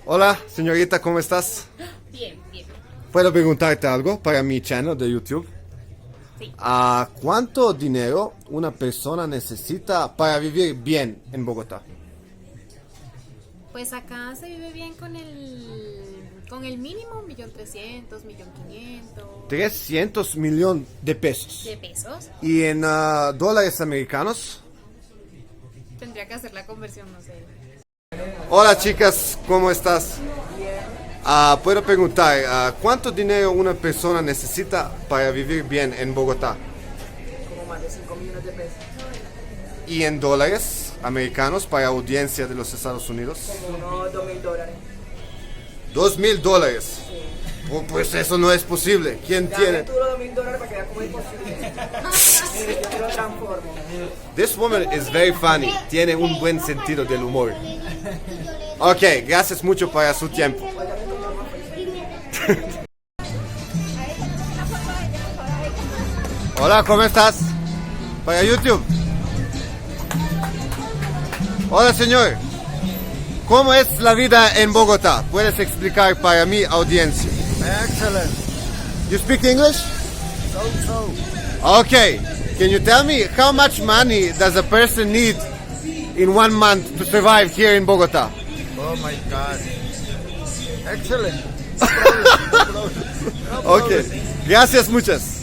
Hola, señorita, ¿cómo estás? Bien, bien. ¿Puedo preguntarte algo para mi channel de YouTube? Sí. ¿Cuánto dinero una persona necesita para vivir bien en Bogotá? Pues acá se vive bien con el mínimo 1.300.000, 1.500.000 300 millones de pesos. de pesos. ¿Y en dólares americanos? Tendría que hacer la conversión, no sé. Hola chicas, ¿cómo estás? Puedo preguntar, ¿cuánto dinero una persona necesita para vivir bien en Bogotá? Como más de 5 millones de pesos. ¿Y en dólares americanos para audiencia de los Estados Unidos? Como unos $2.000. $2,000. Oh, pues eso no es posible. ¿Quién tiene? Dame tú los $2.000 para que veas cómo es posible. Yo te lo transformo. This woman is very funny. Tiene un buen sentido del humor. Ok, gracias mucho por su tiempo. Hola, ¿cómo estás? Para YouTube. Hola, señor. ¿Cómo es la vida en Bogotá? ¿Puedes explicar para mi audiencia? Excellent. You speak English? So. Okay. Can you tell me how much money does a person need in 1 month to survive here in Bogotá? Oh my God. Excellent. Okay. Gracias muchas.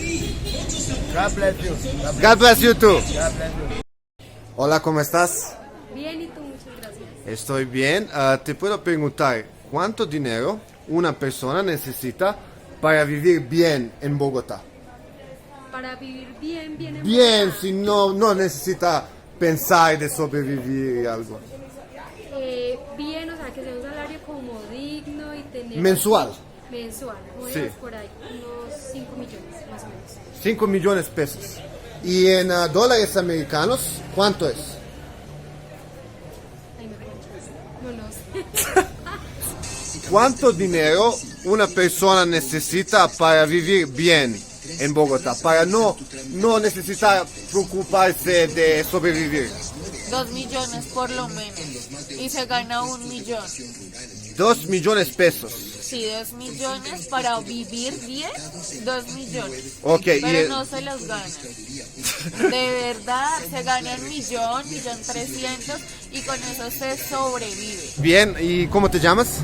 God bless you. God bless you too. God bless you. Hola, ¿cómo estás? Bien, ¿y tú? Muchas gracias. Estoy bien. Te puedo preguntar, ¿cuánto dinero una persona necesita para vivir bien en Bogotá? Para vivir bien en Bien, Bogotá, si no necesita pensar de sobrevivir y algo. bien, o sea, que sea un salario como digno y tener... Mensual. Mensual, Sí. por ahí, unos 5 millones, más o menos. 5 millones de pesos. ¿Y en dólares americanos cuánto es? Ahí me preguntas. No sé. ¿Cuánto dinero una persona necesita para vivir bien en Bogotá? Para no necesitar preocuparse de sobrevivir. 2 millones por lo menos. Y se gana 1 millón. 2 millones de pesos. Sí, 2 millones para vivir bien, 2 millones. Ok, Pero no se los ganan. De verdad, se gana 1.300.000 y con eso se sobrevive. Bien, ¿y cómo te llamas?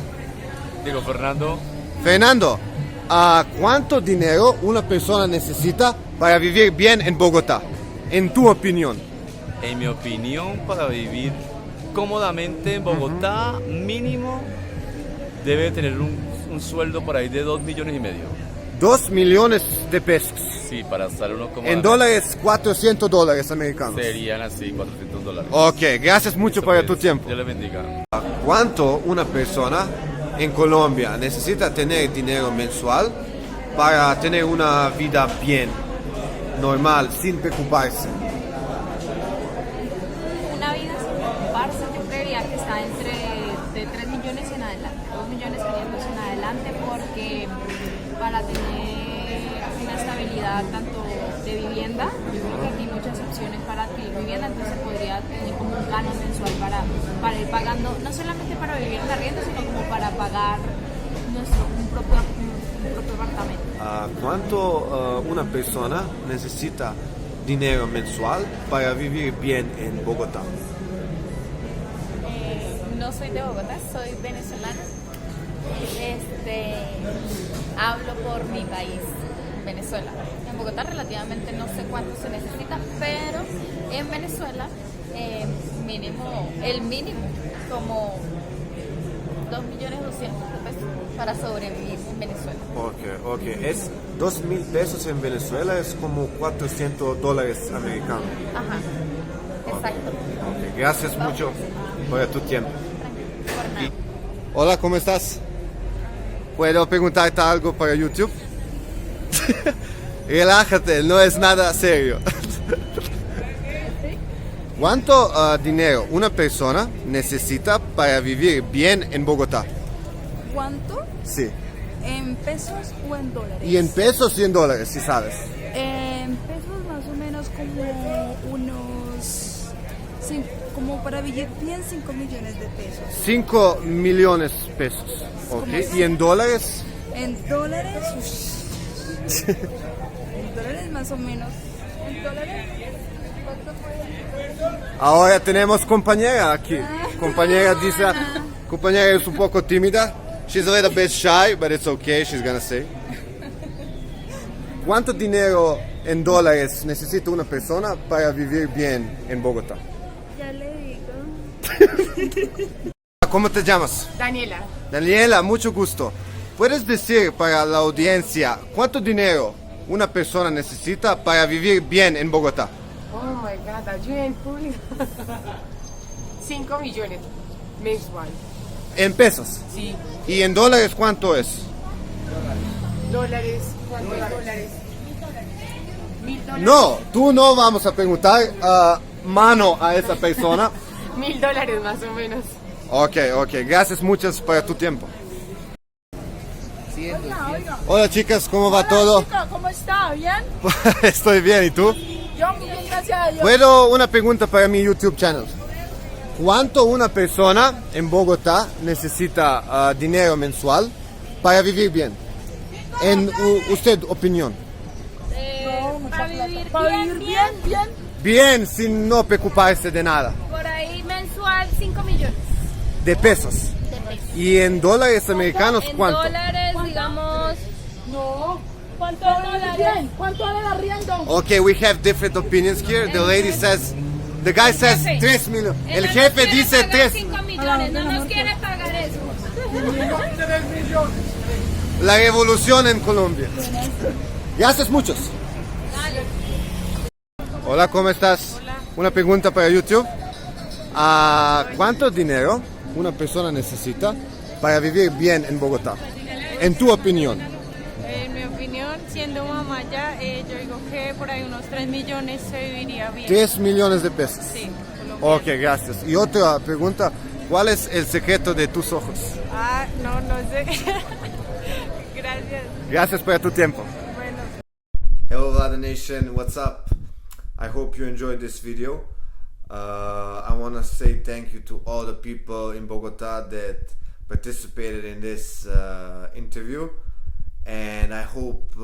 Digo, Fernando, Fernando, ¿cuánto dinero una persona necesita para vivir bien en Bogotá? En tu opinión. en mi opinión, para vivir cómodamente en Bogotá, mínimo debe tener un sueldo por ahí de 2,5 millones. 2 millones de pesos. Sí, para estar uno como En dólares, $400 americanos. serían así $400. Ok, gracias mucho por tu tiempo. Dios le bendiga. ¿Cuánto una persona en Colombia necesita tener dinero mensual para tener una vida bien, normal, sin preocuparse? Una vida sin preocuparse, yo creería que está entre de 3 millones en adelante, 2.500.000 en adelante, porque para tener una estabilidad tanto de vivienda, yo creo que aquí hay muchas opciones para adquirir vivienda, entonces podría tener como un canon mensual para ir pagando, no solamente para vivir en arriendo, sino como para pagar un propio apartamento. ¿Cuánto una persona necesita dinero mensual para vivir bien en Bogotá? No soy de Bogotá, soy venezolana. Hablo por mi país, Venezuela. En Bogotá relativamente no sé cuánto se necesita, pero en Venezuela el mínimo como 2.200.000 pesos para sobrevivir en Venezuela. Ok. Es 2,000 pesos en Venezuela, es como $400 americanos. Ajá, exacto. Ok, gracias mucho por tu tiempo. Por nada. Hola, ¿cómo estás? ¿Puedo preguntarte algo para YouTube? Relájate, no es nada serio. ¿Cuánto dinero una persona necesita para vivir bien en Bogotá? ¿Cuánto? Sí. ¿En pesos o en dólares? Y en pesos y en dólares, si sabes. En pesos más o menos como unos... como para vivir bien 5 millones de pesos. 5 millones pesos. Okay. ¿Y en dólares? En dólares, en dólares más o menos. En dólares, ¿cuánto fue? Ahora tenemos compañera aquí. Compañera dice, compañera es un poco tímida. She's a little bit shy, but it's okay, she's gonna say. ¿Cuánto dinero en dólares necesita una persona para vivir bien en Bogotá? Ya le digo. ¿Cómo te llamas? Daniela, Daniela, mucho gusto. ¿Puedes decir para la audiencia cuánto dinero una persona necesita para vivir bien en Bogotá? oh my god, ayuda en público. 5 millones mensual. En pesos. Sí. ¿Y en dólares cuánto es? Dólares, ¿cuántos dólares? $1,000. No, tú no vamos a preguntar mano a esa persona. $1,000 más o menos. Ok, gracias muchas por tu tiempo. Hola chicas, ¿cómo va todo? ¿Cómo está? ¿Bien? Estoy bien, ¿y tú? Yo muy bien, gracias a Dios. Puedo una pregunta para mi YouTube channel. ¿Cuánto una persona en Bogotá necesita dinero mensual para vivir bien? En usted opinión. Para vivir bien. Bien, sin no preocuparse de nada. Por ahí mensual 5 millones De pesos. de pesos. ¿Y en dólares americanos En cuánto? dólares, digamos, No. ¿Cuánto vale? ¿Cuánto vale el arriendo? Okay, we have different opinions here. The lady says, the guy says 3 millones. El jefe dice 3. 5 millones, no nos quiere pagar eso. La revolución en Colombia. Gracias muchos. Hola, ¿cómo estás? Una pregunta para YouTube. ¿Cuánto dinero una persona necesita para vivir bien en Bogotá? En tu opinión. En mi opinión, siendo mamá ya, yo digo que por ahí unos 3 millones se viviría bien. 3 millones de pesos. Sí, Ok, gracias. Y otra pregunta, ¿cuál es el secreto de tus ojos? No sé. Gracias. Gracias por tu tiempo. Bueno. Hello Vlada Nation, what's up? I hope you enjoyed this video. I want to say thank you to all the people in Bogotá that participated in this interview, and I hope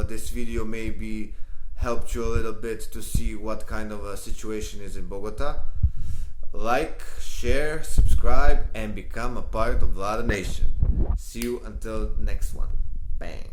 this video maybe helped you a little bit to see what kind of a situation is in Bogotá. Like, share, subscribe, and become a part of Vlada Nation. See you until next one. Bang.